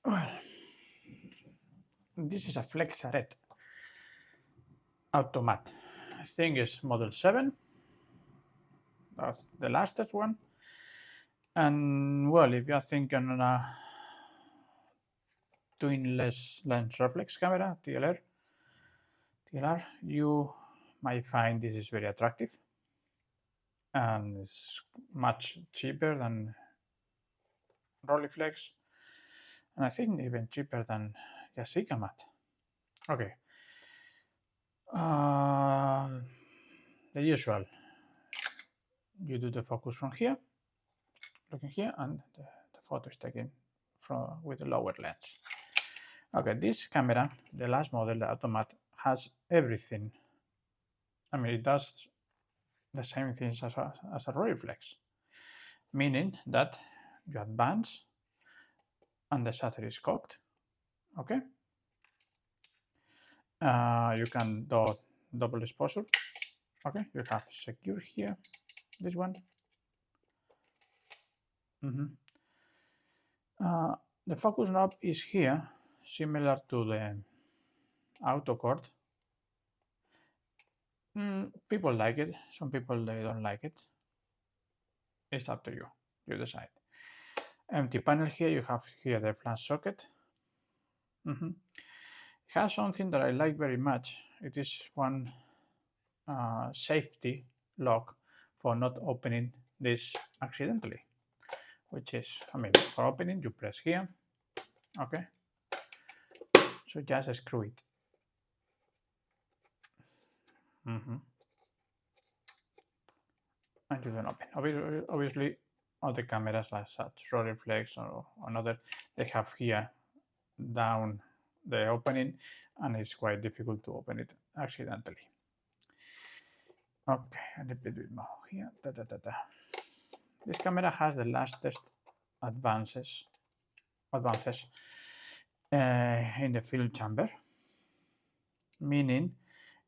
Well, this is a Flexaret Automat. I think it's model 7. That's the latest one. And well, if you're thinking on a twin-less lens reflex camera, TLR, you might find this is very attractive, and it's much cheaper than Rolleiflex, and I think even cheaper than Yashica Mat. Okay. The usual. You do the focus from here, looking here, and the photo is taken with a lower lens. Okay, this camera, the last model, the Automat, has everything. I mean, it does the same things as a Rolleiflex, meaning that you advance and the shutter is cocked. Okay. You can do double exposure. Okay, you have secure here, this one. The focus knob is here, similar to the auto cord. People like it, some people they don't like it. It's up to you, you decide. Empty panel here, you have here the flash socket. It has something that I like very much. It is one safety lock for not opening this accidentally, which is, I mean, for opening you press here, okay, so just screw it. And you don't open. Obviously all the cameras like such Rolleiflex or another, they have here down the opening, and it's quite difficult to open it accidentally. Okay, a little bit more here. This camera has the latest advances in the film chamber, meaning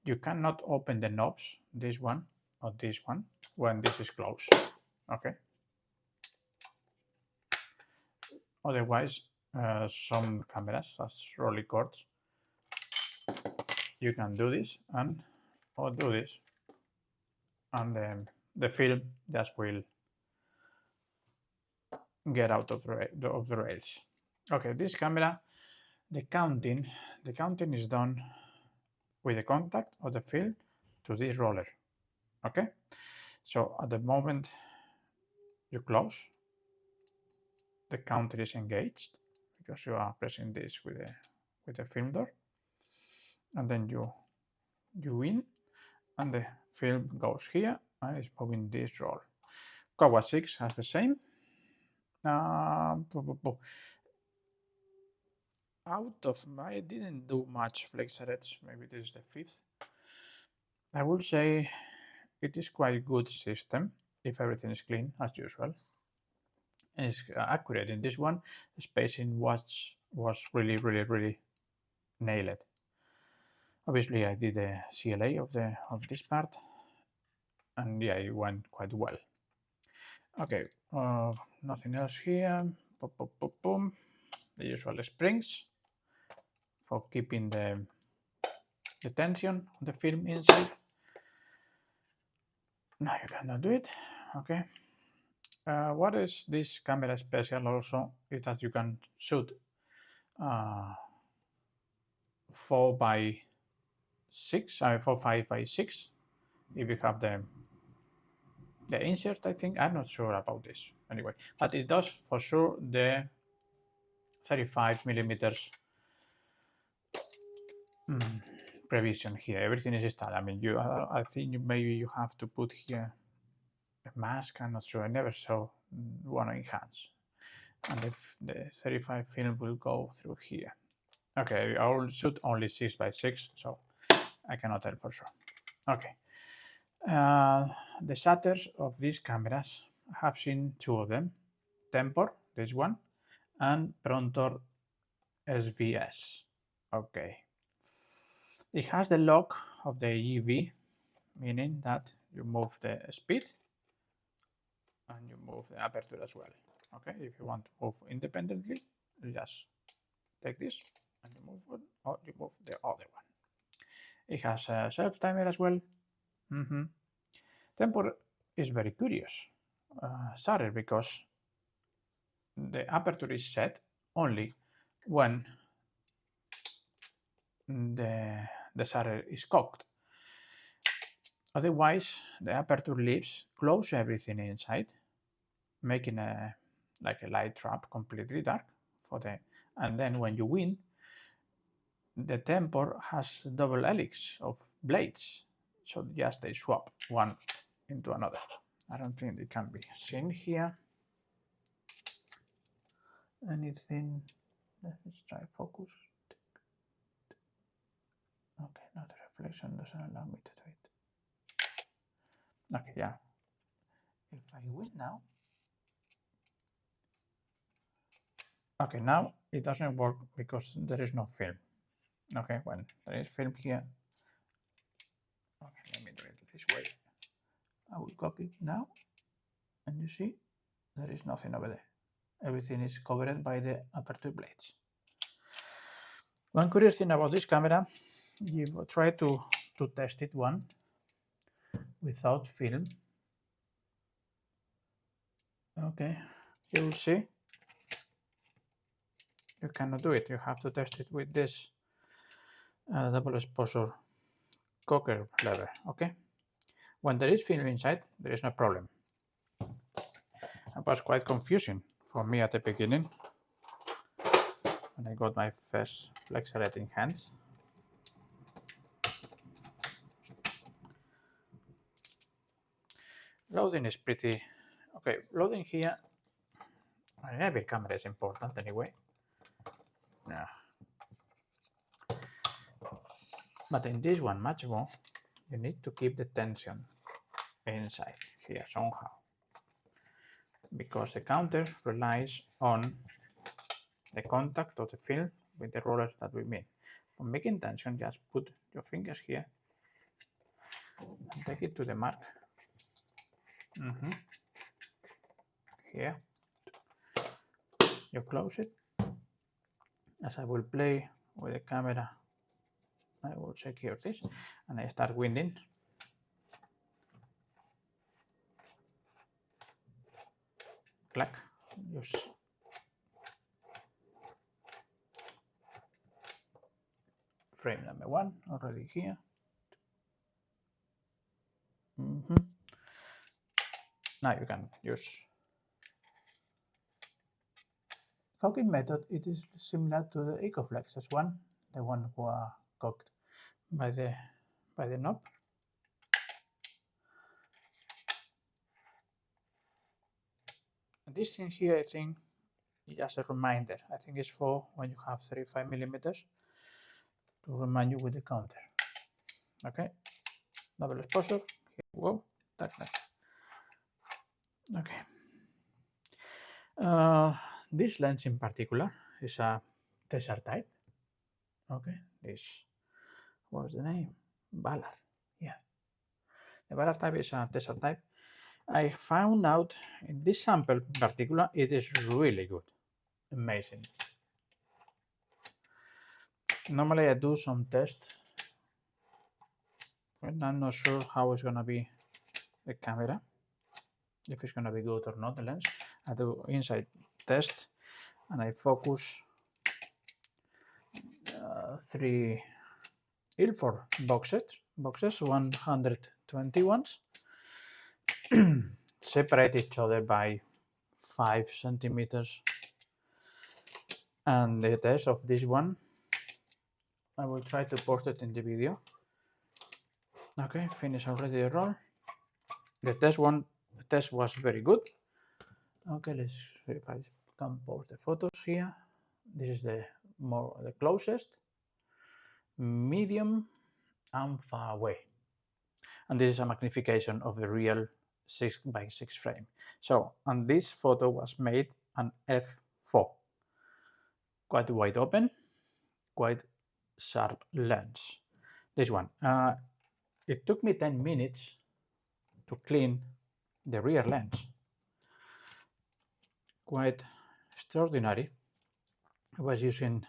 you cannot open the knobs, this one or this one, when this is closed. Okay. Otherwise, some cameras, as rolly cords, you can do this or do this, and then the film just will get out of the rails. Okay, this camera, the counting is done with the contact of the film to this roller. Okay, so at the moment you close, the counter is engaged because you are pressing this with the film door, and then you in, and the film goes here and it's moving this roll. Kowa 6 has the same. Out of I didn't do much Flexarets, maybe this is the 5th. I would say it is quite a good system if everything is clean as usual. It's accurate in this one. The spacing was really nailed. Obviously I did the CLA of this part, and yeah, it went quite well. Okay, nothing else here. Boom. The usual springs for keeping the tension on the film inside. Now you cannot do it. Okay. What is this camera special also is that you can shoot 4 by 6, 5 by 6 if you have the insert. I think I'm not sure about this anyway, but it does for sure the 35 millimeters prevision here. Everything is installed. I mean, I think maybe you have to put here a mask. I'm not sure. I never saw one in hands. And the 35 film will go through here. Okay, I will shoot only 6 by 6, so I cannot tell for sure. Okay. The shutters of these cameras, I have seen 2 of them. Tempor, this one, and Prontor SVS. Okay. It has the lock of the EV, meaning that you move the speed and you move the aperture as well. Okay, if you want to move independently, you just take this and you move one, or you move the other one. It has a self timer as well. Tempo is very curious shutter because the aperture is set only when the shutter is cocked. Otherwise, the aperture leaves close everything inside, making like a light trap, completely dark for the. And then when you win, the temper has double helix of blades, so just they swap one into another. I don't think it can be seen here. Anything? Let's try focus. Okay, now the reflection doesn't allow me to do it. Okay, yeah. If I win now. Okay, now it doesn't work because there is no film. Okay, when there is film here. Okay, let me do it this way. I will copy it now, and you see there is nothing over there. Everything is covered by the aperture blades. One curious thing about this camera, you try to test it one without film. Okay, you will see you cannot do it. You have to test it with this double exposure cocker lever. Okay, when there is film inside, there is no problem. It was quite confusing for me at the beginning when I got my first Flexaret in hands. Loading is pretty okay. Loading here, every camera is important anyway. Yeah. But in this one, much more, you need to keep the tension inside here somehow, because the counter relies on the contact of the film with the rollers that we made. For making tension, just put your fingers here and take it to the mark. Here, you close it. As I will play with the camera, I will secure this and I start winding. Clack. Just frame number one already here. Now you can use cocking method. It is similar to the EcoFlex one, the one who are cocked by the knob. And this thing here, I think, is just a reminder. I think it's for when you have 35 millimeters to remind you with the counter. Okay, double exposure. Here we go. Darkness. Okay. This lens in particular is a Tessar type. Okay, this, what's the name? Ballard. Yeah, the Ballard type is a Tessar type. I found out in this sample in particular, it is really good, amazing. Normally I do some tests, and I'm not sure how it's gonna be the camera, if it's gonna be good or not, the lens. I do inside test and I focus 3 Ilford boxes 121s separate each other by 5 centimeters, and the test of this one I will try to post it in the video. Okay, finish already the roll. The test was very good. Okay, let's see if I can post the photos here. This is the closest, medium, and far away. And this is a magnification of the real 6x6 frame. So, and this photo was made on f4. Quite wide open, quite sharp lens. This one. It took me 10 minutes to clean the rear lens. Quite extraordinary. I was using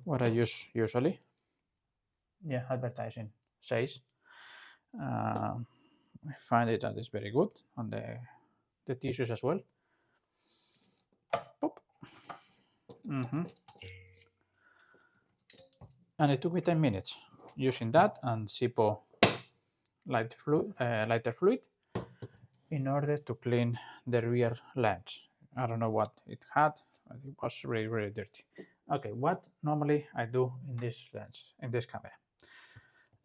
what I use usually. Yeah, advertising says. I find it that is very good on the tissues as well. Pop. And it took me 10 minutes using that and Zippo lighter fluid in order to clean the rear lens. I don't know what it had, but it was really, really dirty. Okay, what normally I do in this lens, in this camera.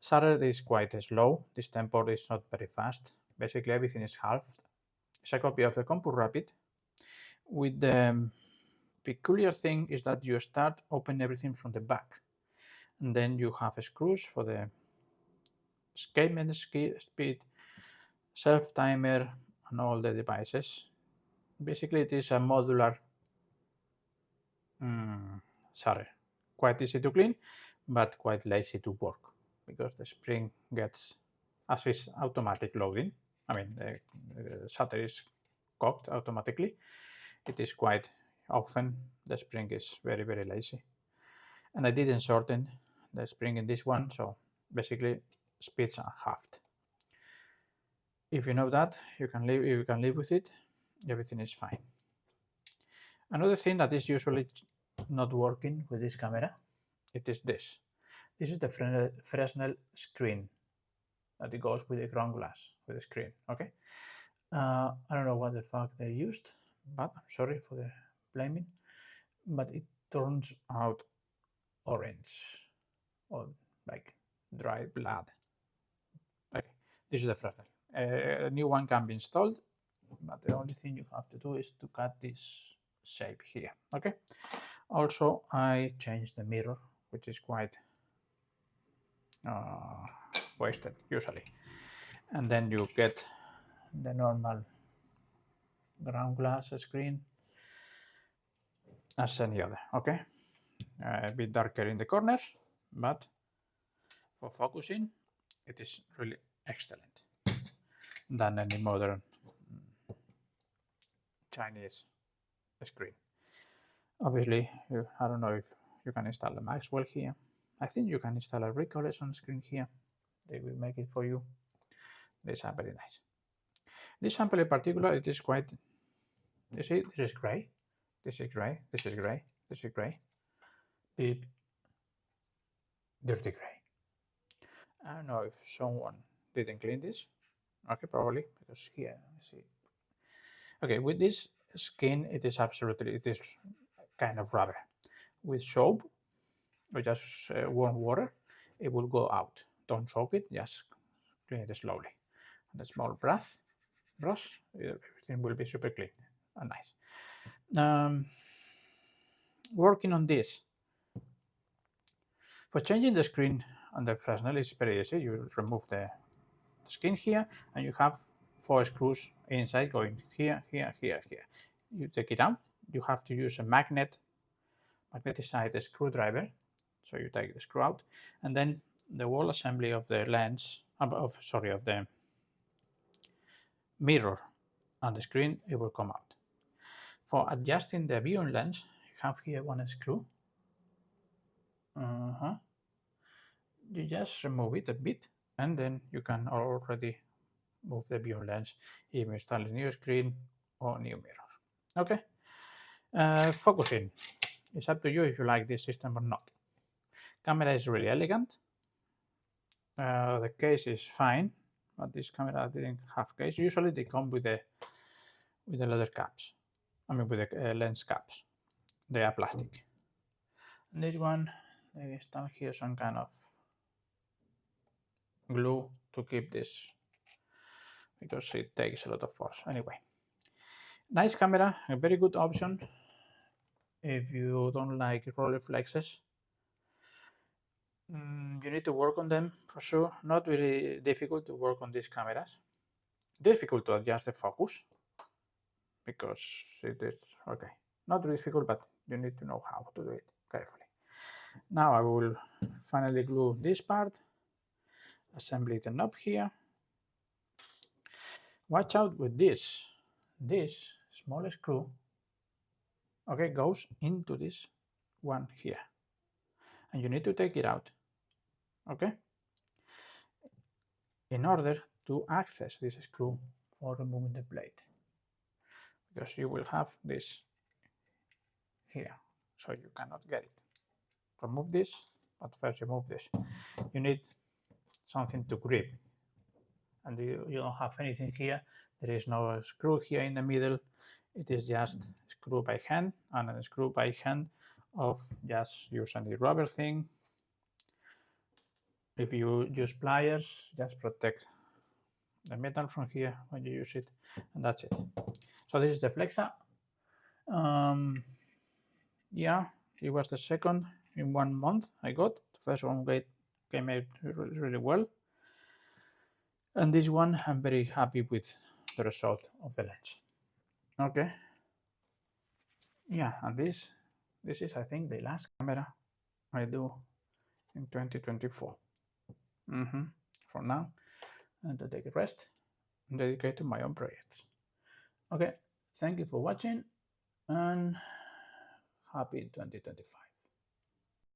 Shutter is quite slow. This tempo is not very fast. Basically, everything is halved. It's a copy of the Compur Rapid. With the peculiar thing is that you start open everything from the back, and then you have screws for the escapement speed, self timer, and all the devices. Basically, it is a modular shutter. Quite easy to clean, but quite lazy to work because the spring gets, as is automatic loading. I mean, the shutter is cocked automatically. It is quite often the spring is very, very lazy. And I didn't shorten the spring in this one, so basically speeds are halved. If you know that, you can live with it. Everything is fine. Another thing that is usually not working with this camera, it is this. This is the Fresnel screen that it goes with the ground glass, with the screen, okay? I don't know what the fuck they used, but I'm sorry for the blaming, but it turns out orange or like dry blood. Okay, this is the Fresnel. A new one can be installed, but the only thing you have to do is to cut this shape here, okay? Also, I changed the mirror, which is quite wasted usually. And then you get the normal ground glass screen as any other, okay? A bit darker in the corners, but for focusing, it is really excellent than any modern Chinese screen. Obviously, I don't know if you can install a Maxwell here. I think you can install a Recollect on screen here. They will make it for you. These are very nice. This sample in particular, it is quite, you see, this is gray, this is gray, this is gray, this is gray, deep, dirty gray. I don't know if someone didn't clean this. Okay, probably, because here, I see. Okay, with this skin, it is kind of rubber. With soap, or just warm water, it will go out. Don't soak it, just clean it slowly. And a small brush, everything will be super clean and nice. Working on this. For changing the screen on the Fresnel is very easy. You remove the skin here and you have 4 screws inside going here, here, here, here. You take it out. You have to use a magneticized screwdriver. So you take the screw out and then the whole assembly of the lens, of the mirror on the screen, it will come out. For adjusting the viewing lens, you have here one screw. You just remove it a bit and then you can already move the viewing lens if you install a new screen or new mirror. Okay. Focusing. It's up to you if you like this system or not. Camera is really elegant. The case is fine, but this camera didn't have case. Usually they come with the leather caps. I mean with the lens caps. They are plastic. And this one, they install here some kind of glue to keep this because it takes a lot of force. Anyway, nice camera, a very good option if you don't like Rolleiflexes. You need to work on them for sure. Not really difficult to work on these cameras. Difficult to adjust the focus because it is okay. Not difficult, but you need to know how to do it carefully. Now I will finally glue this part, assemble it up here. Watch out with this. This small screw, okay, goes into this one here. and you need to take it out, okay, in order to access this screw for removing the plate, because you will have this here, so you cannot get it. Remove this, but first remove this. You need something to grip, and you don't have anything here. There is no screw here in the middle. It is just screw by hand, and a screw by hand of just using the rubber thing. If you use pliers, just protect the metal from here when you use it, and that's it. So this is the Flexa. Yeah, it was the second in 1 month I got. The first one came out really well, and this one I'm very happy with the result of the lens. Okay, yeah, and this is, I think, the last camera I do in 2024. For now, and to take a rest and dedicate to my own projects. Okay, thank you for watching, and happy 2025.